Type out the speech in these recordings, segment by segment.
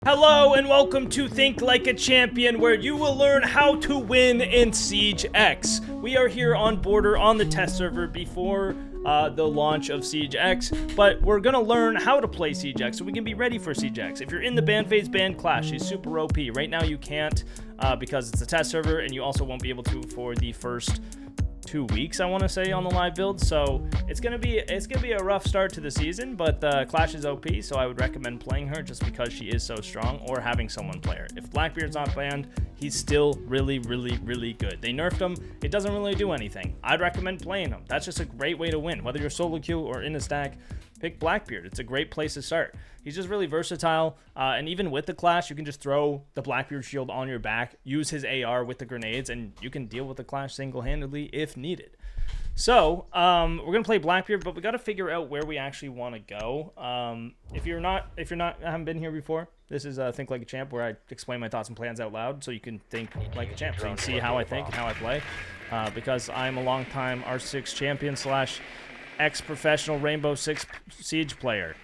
Hello and welcome to Think Like a Champion, where you will learn how to win in Siege X. We are here on Border on the test server before the launch of Siege X, but we're gonna learn how to play Siege X so we can be ready for Siege X. If you're in the ban phase, ban Clash. She's super OP. Right now you can't because it's a test server, and you also won't be able to for the first 2 weeks, I want to say, on the live build. So it's gonna be a rough start to the season, but Clash is OP, so I would recommend playing her just because she is so strong, or having someone play her. If Blackbeard's not banned, he's still really good. They nerfed him, it doesn't really do anything. I'd recommend playing him. That's just a great way to win. Whether you're solo queue or in a stack, pick Blackbeard. It's a great place to start. He's just really versatile, and even with the Clash, you can just throw the Blackbeard shield on your back, use his AR with the grenades, and you can deal with the Clash single-handedly if needed. So, we're gonna play Blackbeard, but we got to figure out where we actually want to go. If you're not, haven't been here before, this is Think Like a Champ, where I explain my thoughts and plans out loud, so you can think like a champ, so you can see how I think and how I play. Because I'm a long-time R6 champion / ex-professional Rainbow Six Siege player.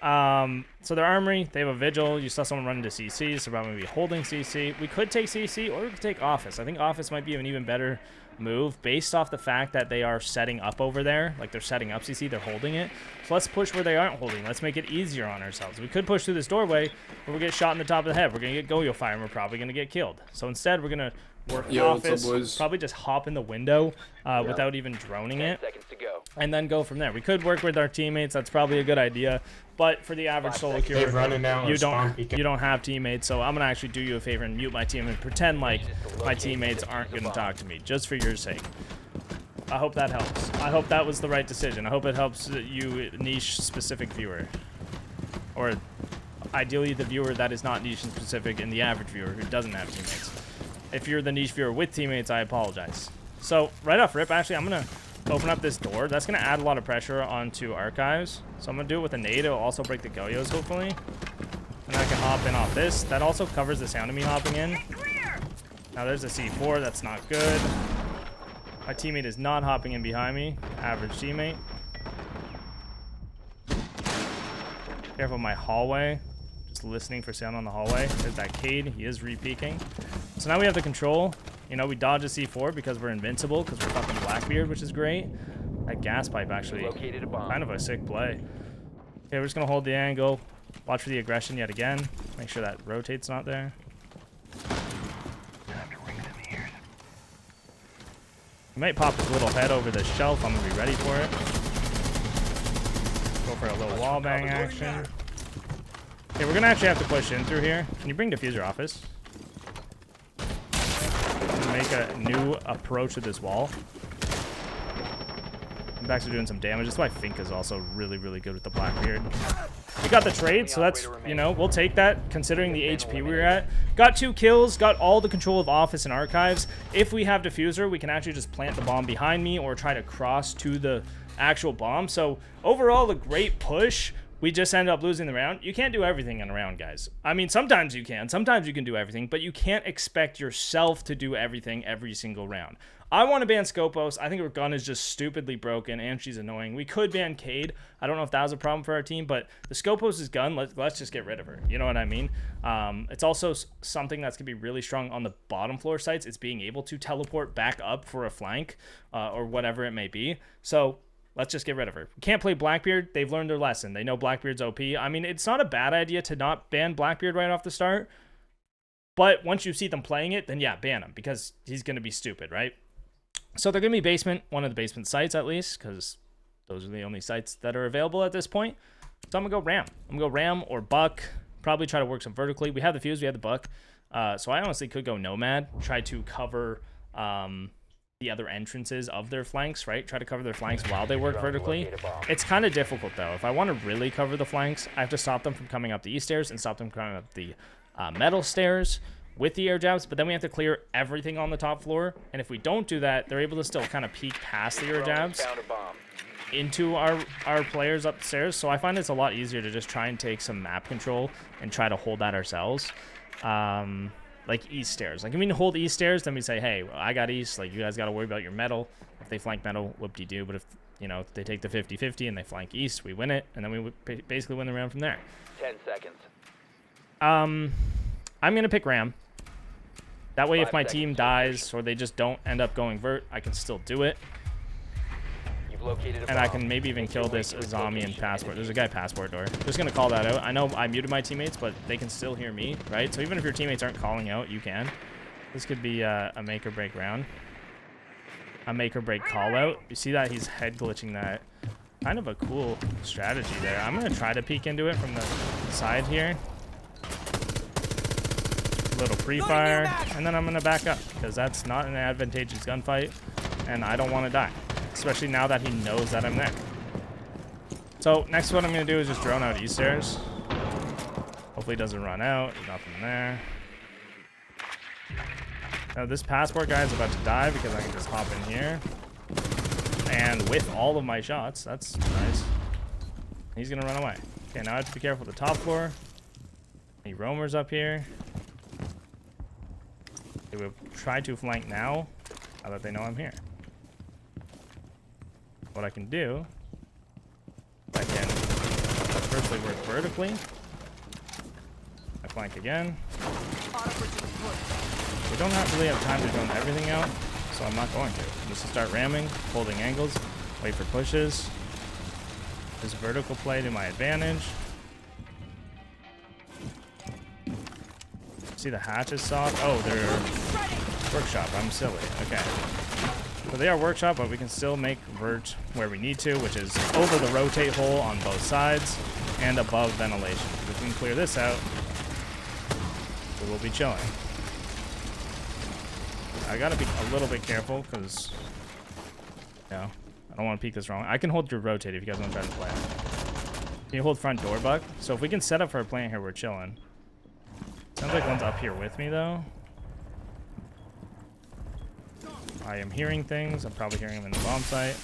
So their armory, they have a vigil. You saw someone run into CC, so probably be holding CC. We could take CC, or we could take Office. I think Office might be an even better move based off the fact that they are setting up over there. Like, they're setting up CC, they're holding it. So let's push where they aren't holding. Let's make it easier on ourselves. We could push through this doorway, but we'll get shot in the top of the head. We're gonna get Goyo fire, and we're probably gonna get killed. So instead, we're gonna work Office, probably just hop in the window without even droning it, and then go from there. We could work with our teammates. That's probably a good idea. But for the average solo queue, you don't have teammates, so I'm gonna actually do you a favor and mute my team and pretend like my teammates aren't gonna talk to me, just for your sake. I hope that helps. I hope that was the right decision. I hope it helps you, niche specific viewer, or ideally the viewer that is not niche specific, and the average viewer who doesn't have teammates. If you're the niche viewer with teammates, I apologize. So right off rip, actually, I'm gonna open up this door. That's gonna add a lot of pressure onto archives. So I'm gonna do it with a nade. It'll also break the Goyos, hopefully. And I can hop in off this. That also covers the sound of me hopping in. Now there's a C4. That's not good. My teammate is not hopping in behind me. Average teammate. Careful my hallway. Just listening for sound on the hallway. There's that Cade. He is re-peeking. So now we have the control. You know, we dodge a C4 because we're invincible, because we're fucking Blackbeard, which is great. That gas pipe actually, kind of a sick play. Okay, we're just going to hold the angle. Watch for the aggression yet again. Make sure that rotate's not there. He might pop his little head over the shelf. I'm going to be ready for it. Go for a little wall bang action. Okay, we're going to actually have to push in through here. Can you bring Diffuser Office? Make a new approach to this wall. I'm actually doing some damage. That's why Fink is also really good with the Blackbeard. We got the trade, so that's, you know, we'll take that considering the HP we were at. Got 2 kills, got all the control of Office and Archives. If we have Diffuser, we can actually just plant the bomb behind me or try to cross to the actual bomb. So overall, a great push. We just ended up losing the round. You can't do everything in a round, guys. I mean, sometimes you can. Sometimes you can do everything, but you can't expect yourself to do everything every single round. I want to ban Scopos. I think her gun is just stupidly broken, and she's annoying. We could ban Cade. I don't know if that was a problem for our team, but the Scopos' gun, let's just get rid of her. You know what I mean? It's also something that's going to be really strong on the bottom floor sites. It's being able to teleport back up for a flank or whatever it may be. So let's just get rid of her. We can't play Blackbeard. They've learned their lesson. They know Blackbeard's OP. I mean, it's not a bad idea to not ban Blackbeard right off the start. But once you see them playing it, then yeah, ban him, because he's going to be stupid, right? So they're going to be basement, one of the basement sites at least, because those are the only sites that are available at this point. So I'm going to go Ram. I'm going to go Ram or Buck. Probably try to work some vertically. We have the Fuse, we have the Buck. So I honestly could go Nomad. Try to cover the other entrances of their flanks, right? Try to cover their flanks while they work vertically. It's kind of difficult, though. If I want to really cover the flanks, I have to stop them from coming up the east stairs and stop them from coming up the metal stairs with the air jabs, but then we have to clear everything on the top floor. And if we don't do that, they're able to still kind of peek past the air jabs into our players upstairs. So I find it's a lot easier to just try and take some map control and try to hold that ourselves. Like east stairs. Like, I mean, hold east stairs, then we say, hey, I got east. Like, you guys got to worry about your metal. If they flank metal, whoop-de-doo. But if, you know, they take the 50-50 and they flank east, we win it. And then we basically win the round from there. 10 seconds. I'm gonna pick Ram. That way, if my team dies or they just don't end up going vert, I can still do it. And I can maybe even kill this zombie in passport. There's a guy passport door. Just gonna call that out. I know I muted my teammates, but they can still hear me, right? So even if your teammates aren't calling out, you can. This could be a make or break round. A make or break call out. You see that he's head glitching that. Kind of a cool strategy there. I'm gonna try to peek into it from the side here. A little pre-fire, and then I'm gonna back up because that's not an advantageous gunfight, and I don't want to die. Especially now that he knows that I'm there. So next what I'm going to do is just drone out east stairs. Hopefully he doesn't run out. There's nothing there. Now this passport guy is about to die because I can just hop in here. And with all of my shots, that's nice. He's going to run away. Okay, now I have to be careful with the top floor. Any roamers up here. They will try to flank now that they know I'm here. What I can do, I can firstly work vertically. I flank again. We don't really have time to drone everything out, so I'm not going to. I'm just gonna start ramming, holding angles, wait for pushes. This vertical play to my advantage. See the hatch is soft. Oh, they're workshop. I'm silly. Okay. So they are workshop, but we can still make vert where we need to, which is over the rotate hole on both sides and above ventilation. If we can clear this out, we will be chilling. I gotta be a little bit careful because, you know, I don't want to peek this wrong. I can hold your rotate if you guys want to try to play. Can you hold front door, Buck? So if we can set up for a plant here, we're chilling. Sounds like one's up here with me though. I am hearing things. I'm probably hearing them in the bomb site.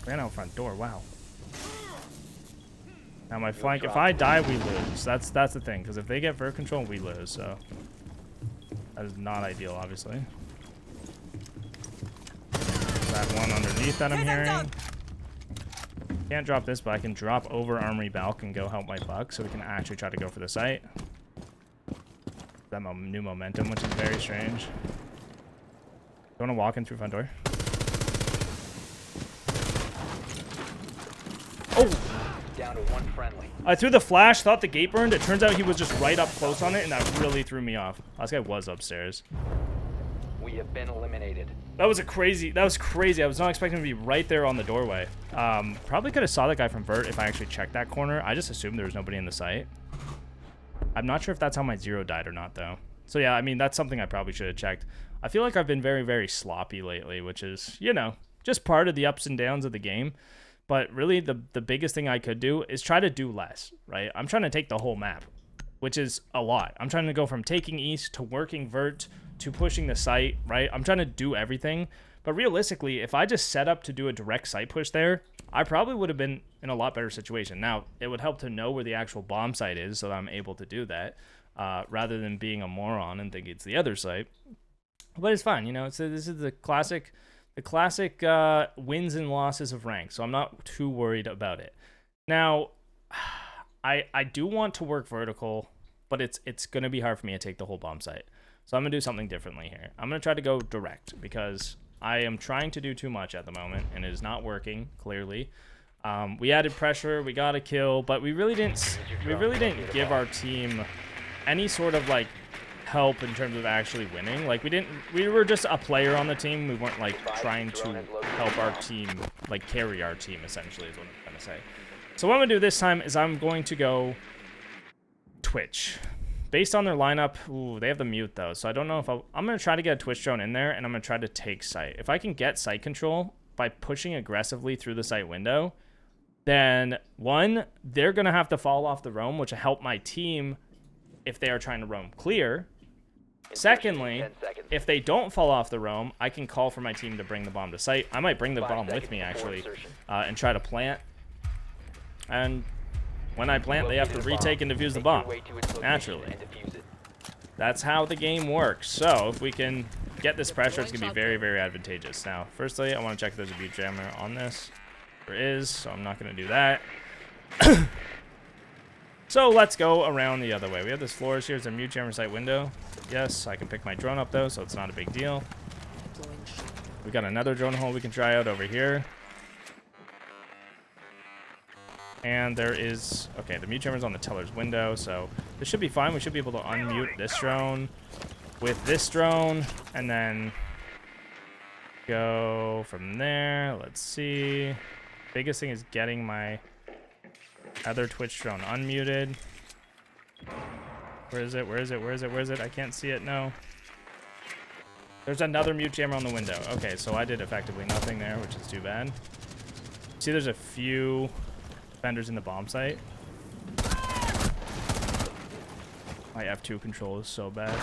Ran out front door. Wow. Now my flank. If I die, we lose. That's the thing. Because if they get vert control, we lose. So that is not ideal, obviously. There's that one underneath that I'm hearing. Can't drop this, but I can drop over Armory Balk and go help my Buck, so we can actually try to go for the site. That new momentum, which is very strange. You want to walk in through front door? Oh! Down to one friendly. I threw the flash, thought the gate burned. It turns out he was just right up close on it, and that really threw me off. This guy was upstairs. We have been eliminated. That was crazy. I was not expecting to be right there on the doorway. Probably could have saw that guy from vert if I actually checked that corner. I just assumed there was nobody in the site. I'm not sure if that's how my zero died or not, though. So, yeah, I mean, that's something I probably should have checked. I feel like I've been very, very sloppy lately, which is, you know, just part of the ups and downs of the game. But really, the biggest thing I could do is try to do less, right? I'm trying to take the whole map, which is a lot. I'm trying to go from taking east to working vert to pushing the site, right? I'm trying to do everything. But realistically, if I just set up to do a direct site push there, I probably would have been in a lot better situation. Now, it would help to know where the actual bomb site is so that I'm able to do that, rather than being a moron and think it's the other site. But it's fine, you know. This is the classic wins and losses of rank, so I'm not too worried about it. Now, I do want to work vertical, but it's going to be hard for me to take the whole bomb site. So I'm going to do something differently here. I'm going to try to go direct because I am trying to do too much at the moment, and it is not working, clearly. We added pressure, we got a kill, but we really didn't give our team any sort of, like, help in terms of actually winning. Like, we were just a player on the team. We weren't, like, trying to help our team, like, carry our team, essentially, is what I'm trying to say. So what I'm going to do this time is I'm going to go Twitch. Based on their lineup, ooh, they have the mute though, so I don't know if I'm going to try to get a Twitch drone in there, and I'm going to try to take site. If I can get site control by pushing aggressively through the site window, then one, they're going to have to fall off the roam, which will help my team if they are trying to roam clear. Secondly, if they don't fall off the roam, I can call for my team to bring the bomb to site. I might bring the bomb with me, actually, and try to plant. And when I plant, they have to retake and defuse the bomb, naturally. That's how the game works. So if we can get this pressure, it's going to be very, very advantageous. Now, firstly, I want to check if there's a beat jammer on this. There is, so I'm not going to do that. So let's go around the other way. We have this floors here. Is there a mute jammer site window? Yes, I can pick my drone up though, so it's not a big deal. We got another drone hole we can try out over here. And there is, okay, the mute jammer's on the teller's window, so this should be fine. We should be able to unmute this drone with this drone, and then go from there. Let's see. Biggest thing is getting my other Twitch drone unmuted. Where is it? Where is it? Where is it? Where is it? I can't see it. No. There's another mute jammer on the window. Okay, so I did effectively nothing there, which is too bad. See, there's a few defenders in the bomb site. My F2 control is so bad.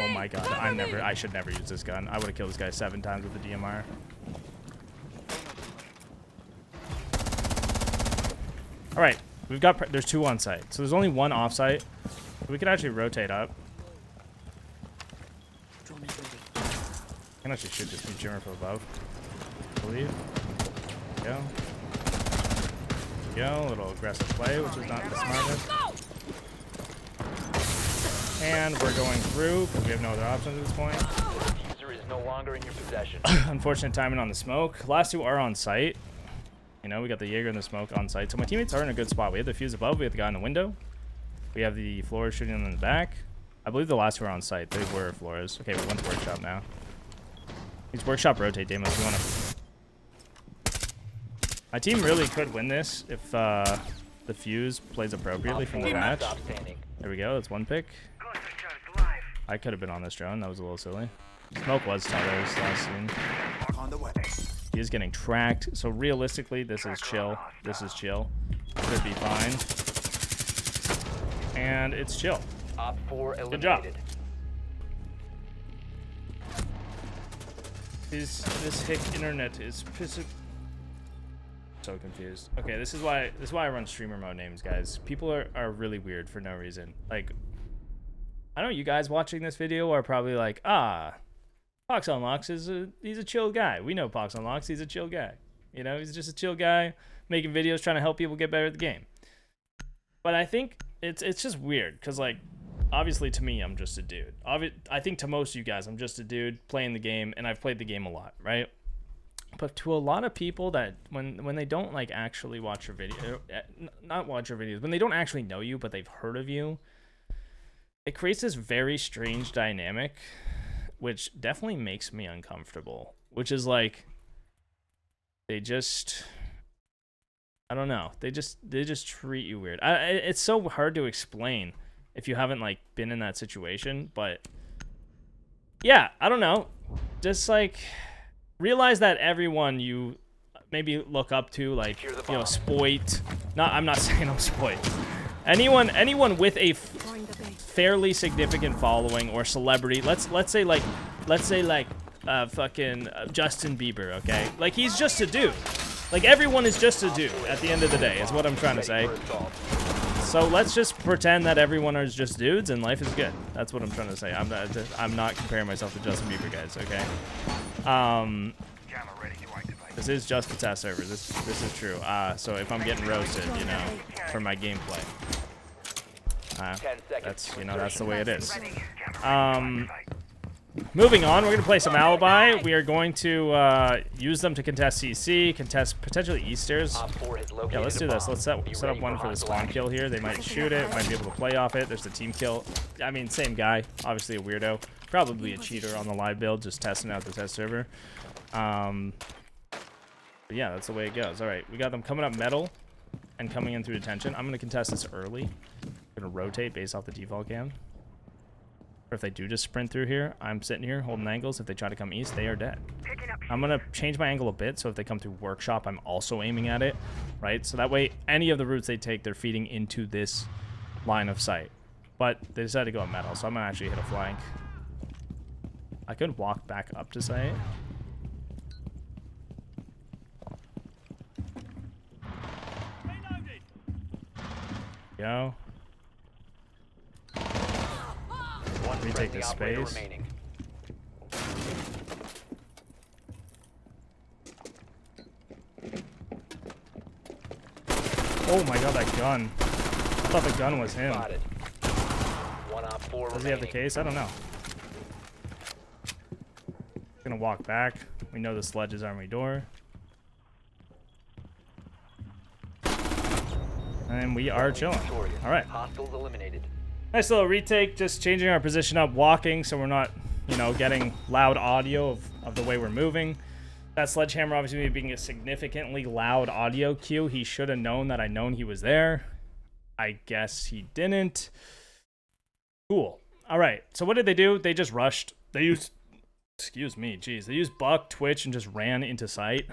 Oh my god, I should never use this gun. I would have killed this guy 7 times with the DMR. Alright, we've got, there's 2 on site. So there's only 1 off site. We could actually rotate up. I can actually shoot this mute jammer from above, I believe. Go. Go, a little aggressive play, which is not the smartest. And we're going through because we have no other options at this point. User is no longer in your possession. Unfortunate timing on the smoke. Last 2 are on site. You know, we got the Jaeger and the smoke on site. So my teammates are in a good spot. We have the fuse above. We have the guy in the window. We have the floor shooting in the back. I believe the last 2 are on site. They were floors. Okay, we went to workshop now. These workshop rotate demos. We want to. My team really could win this if the fuse plays appropriately from the match. There we go. That's 1 pick. I could have been on this drone. That was a little silly. Smoke was tellers last scene. He is getting tracked. So realistically, this is chill. This is chill. Should be fine. And it's chill. Good job. This hick internet is pissing. So confused. Okay, this is why I run streamer mode names, guys. People are really weird for no reason. Like, I know you guys watching this video are probably like, Poxonlox he's a chill guy. We know Poxonlox, he's a chill guy. You know, he's just a chill guy making videos trying to help people get better at the game. But I think it's just weird because, like, obviously to me I'm just a dude. I think to most of you guys I'm just a dude playing the game, and I've played the game a lot, right? But to a lot of people that when they don't like actually watch your video, not watch your videos, when they don't actually know you but they've heard of you, it creates this very strange dynamic, which definitely makes me uncomfortable. Which is like, they just, I don't know, they just treat you weird. It's so hard to explain if you haven't like been in that situation, but yeah, I don't know, just like realize that everyone you maybe look up to, like, you know, Spoit. I'm not saying I'm Spoit. Anyone with a fairly significant following or celebrity. Let's say like fucking Justin Bieber, okay? Like, he's just a dude. Like, everyone is just a dude at the end of the day, is what I'm trying to say. So let's just pretend that everyone is just dudes and life is good. That's what I'm trying to say. I'm not comparing myself to Justin Bieber, guys, okay? This is just the test server. This is true. So if I'm getting roasted, you know, for my gameplay, that's the way it is. Moving on, we're gonna play some Alibi. We are going to use them to contest CC, contest potentially Easters. Yeah, let's do this. Let's set up one for the spawn kill here. They might shoot it, might be able to play off it. There's the team kill. I mean, same guy, obviously a weirdo, probably a cheater on the live build, just testing out the test server. But yeah, that's the way it goes. All right, we got them coming up metal and coming in through detention. I'm gonna contest this early. I'm gonna rotate based off the default cam. Or if they do just sprint through here, I'm sitting here holding angles. If they try to come east, they are dead. I'm going to change my angle a bit, so if they come through workshop, I'm also aiming at it, right? So that way, any of the routes they take, they're feeding into this line of sight. But they decided to go at metal, so I'm going to actually hit a flank. I could walk back up to site. Go. Retake this space. Oh my god, that gun. I thought the gun was him. Spotted. 1 op 4 Does he have the remaining. case? I don't know. Gonna walk back. We know the sledge is armory door. And we are chilling. Victorious. All right. Hostiles eliminated. Nice little retake, just changing our position up, walking, so we're not, you know, getting loud audio of the way we're moving. That sledgehammer obviously being a significantly loud audio cue. He should have known that I known he was there. I guess he didn't. Cool. All right. So what did they do? They just rushed. They used, excuse me, geez. They used Buck, Twitch, and just ran into sight.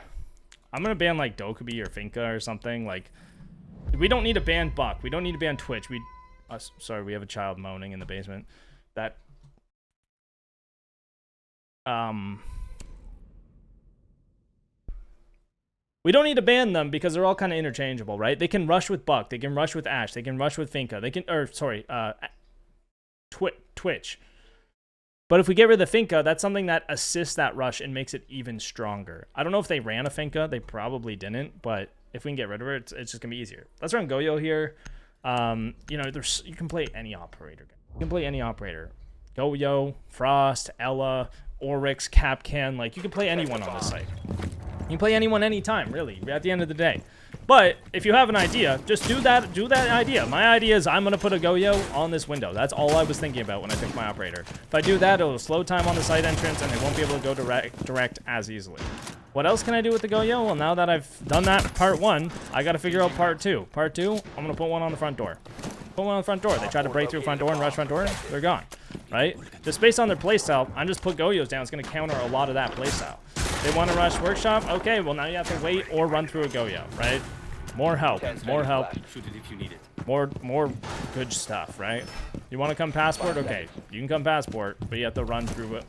I'm going to ban like Dokubi or Finka or something. Like, we don't need to ban Buck. We don't need to ban Twitch. Sorry, we have a child moaning in the basement. That, we don't need to ban them because they're all kind of interchangeable, right? They can rush with Buck. They can rush with Ash. They can rush with Finka. They can, or sorry, Twitch. But if we get rid of the Finka, that's something that assists that rush and makes it even stronger. I don't know if they ran a Finka. They probably didn't, but if we can get rid of it, it's just going to be easier. Let's run Goyo here. You know, you can play any operator. You can play any operator. Goyo, Frost, Ella, Oryx, Capcan. Like, you can play anyone on this site. You can play anyone anytime, really, at the end of the day. But if you have an idea, just do that idea. My idea is I'm going to put a Goyo on this window. That's all I was thinking about when I picked my operator. If I do that, it'll slow time on the site entrance, and they won't be able to go direct as easily. What else can I do with the Goyo? Well, now that I've done that part 1, I got to figure out part 2. Part 2, I'm going to put one on the front door. Put one on the front door. They try to break through front door and rush front door, they're gone, right? Just based on their playstyle, I'm just put Goyos down. It's going to counter a lot of that playstyle. They want to rush workshop? Okay, well now you have to wait or run through a Goyo, right? More help, more help, more good stuff, right? You want to come passport? Okay, you can come passport, but you have to run through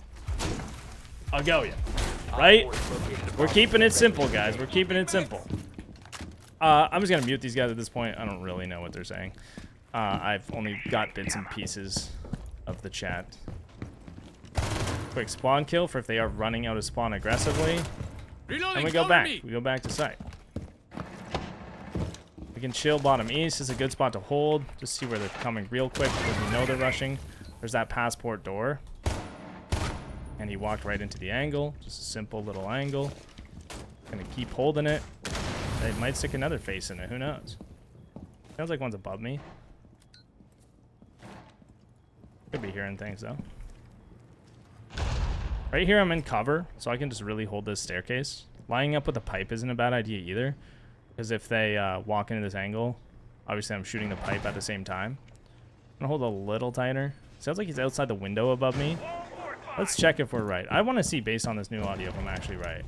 a Goyo, right? We're keeping it simple, guys. We're keeping it simple. I'm just going to mute these guys at this point. I don't really know what they're saying. I've only got bits and pieces of the chat. Quick spawn kill for if they are running out of spawn aggressively. And we go back. We go back to site. We can chill bottom east. Is a good spot to hold. Just see where they're coming real quick because we know they're rushing. There's that passport door. And he walked right into the angle. Just a simple little angle. Gonna keep holding it. They might stick another face in it. Who knows? Sounds like one's above me. Could be hearing things though. Right here I'm in cover, so I can just really hold this staircase. Lining up with a pipe isn't a bad idea either. Because if they walk into this angle, obviously I'm shooting the pipe at the same time. I'm gonna hold a little tighter. Sounds like he's outside the window above me. Let's check if we're right. I want to see based on this new audio if I'm actually right.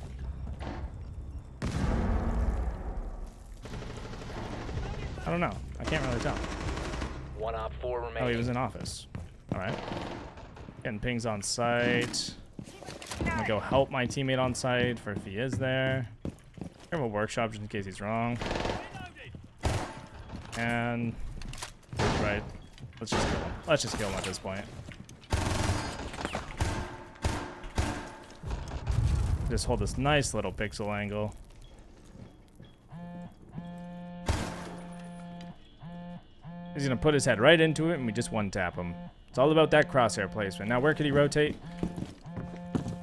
I don't know. I can't really tell. 1 op 4 remaining. Oh, he was in office. All right. Getting pings on site. I'm gonna go help my teammate on site for if he is there. Grab a workshop just in case he's wrong. And right. Let's just kill him. Let's just kill him at this point. Just hold this nice little pixel angle. He's gonna put his head right into it and we just one tap him. It's all about that crosshair placement. Now where could he rotate?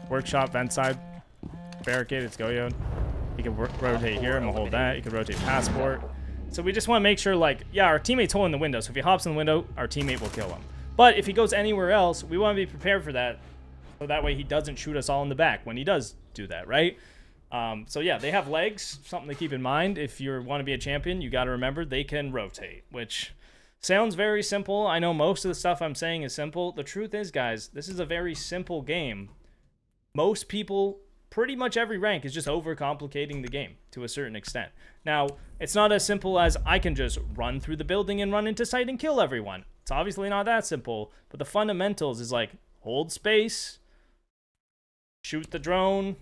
Workshop, vent side. Barricade, it's Goyo. He can rotate here, I'm gonna hold that. He can rotate passport. So we just wanna make sure like, yeah, our teammate's holding the window. So if he hops in the window, our teammate will kill him. But if he goes anywhere else, we wanna be prepared for that. So that way he doesn't shoot us all in the back when he does do that, right? So yeah, they have legs, something to keep in mind. If you want to be a champion, you got to remember they can rotate, which sounds very simple. I know most of the stuff I'm saying is simple. The truth is, guys, this is a very simple game. Most people, pretty much every rank is just overcomplicating the game to a certain extent. Now, it's not as simple as I can just run through the building and run into sight and kill everyone. It's obviously not that simple, but the fundamentals is like hold space, shoot the drone,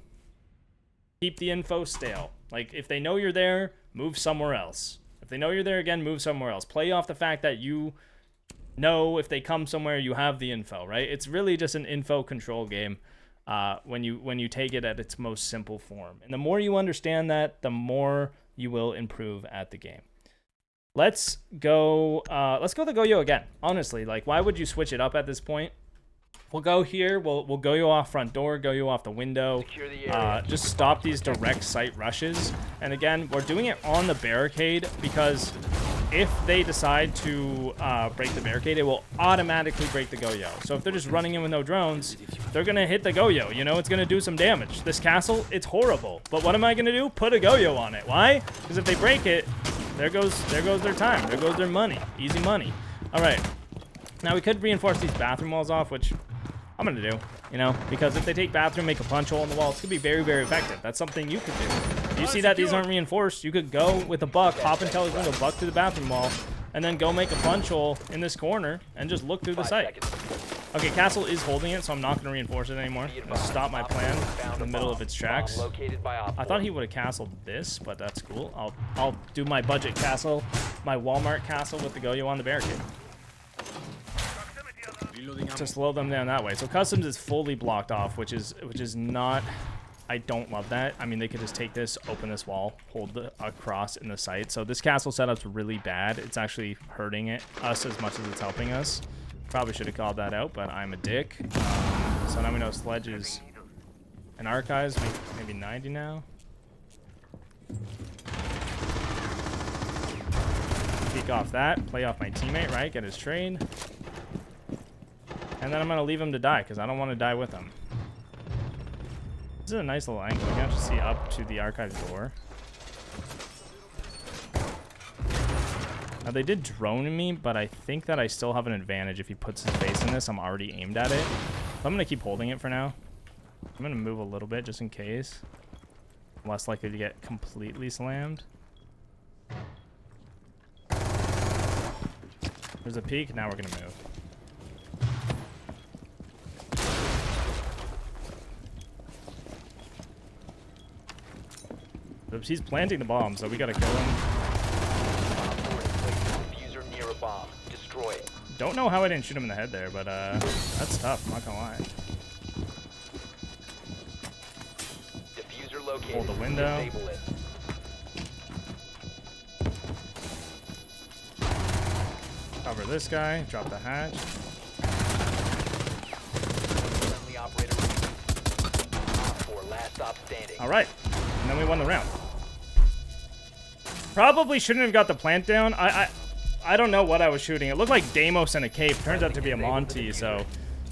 keep the info stale. Like, if they know you're there, move somewhere else. If they know you're there again, move somewhere else. Play off the fact that you know if they come somewhere, you have the info, right? It's really just an info control game when you take it at its most simple form. And the more you understand that, the more you will improve at the game. Let's go the Goyo again. Honestly, like, why would you switch it up at this point? We'll go here. We'll Goyo off front door, Goyo off the window. Secure the area. Just stop these direct sight rushes. And again, we're doing it on the barricade because if they decide to break the barricade, it will automatically break the Goyo. So if they're just running in with no drones, they're going to hit the Goyo. You know, it's going to do some damage. This castle, it's horrible. But what am I going to do? Put a Goyo on it. Why? Because if they break it, there goes their time. There goes their money. Easy money. All right. Now we could reinforce these bathroom walls off, which I'm going to do, you know, because if they take bathroom, make a punch hole in the wall, it's going to be very, very effective. That's something you could do. You see that these aren't reinforced, you could go with a buck, hop in Teller's window, buck through the bathroom wall, and then go make a punch hole in this corner and just look through the site. Okay, Castle is holding it, so I'm not going to reinforce it anymore. I'm going to stop my plan in the middle of its tracks. I thought he would have castled this, but that's cool. I'll do my budget castle, my Walmart castle with the Goyo on the barricade to slow them down that way. So customs is fully blocked off, which is not. I don't love that. I mean, they could just take this, open this wall, hold across in the site. So this castle setup's really bad. It's actually hurting us as much as it's helping us. Probably should have called that out, but I'm a dick. So now we know Sledge is an archives, maybe 90 now. Peek off that, play off my teammate, right? Get his trade. And then I'm going to leave him to die because I don't want to die with him. This is a nice little angle. You can actually see up to the archive door. Now, they did drone me, but I think that I still have an advantage. If he puts his face in this, I'm already aimed at it. So I'm going to keep holding it for now. I'm going to move a little bit just in case. I'm less likely to get completely slammed. There's a peek. Now we're going to move. Oops, he's planting the bomb, so we gotta kill him. Diffuser near a bomb. Destroy it. Don't know how I didn't shoot him in the head there, but that's tough, I'm not gonna lie. Diffuser located. Hold the window. Disable it. Cover this guy, drop the hatch. Friendly operator. Op 4, last stop standing. Alright, and then we won the round. Probably shouldn't have got the plant down. I don't know what I was shooting. It looked like Deimos in a cape. Turns out to be a Monty, so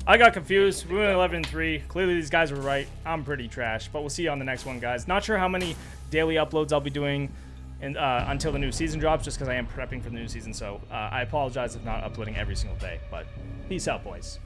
I got confused. We went 11-3. Clearly these guys were right. I'm pretty trash, but we'll see you on the next one, guys. Not sure how many daily uploads I'll be doing until the new season drops, just because I am prepping for the new season, so I apologize if not uploading every single day, but peace out, boys.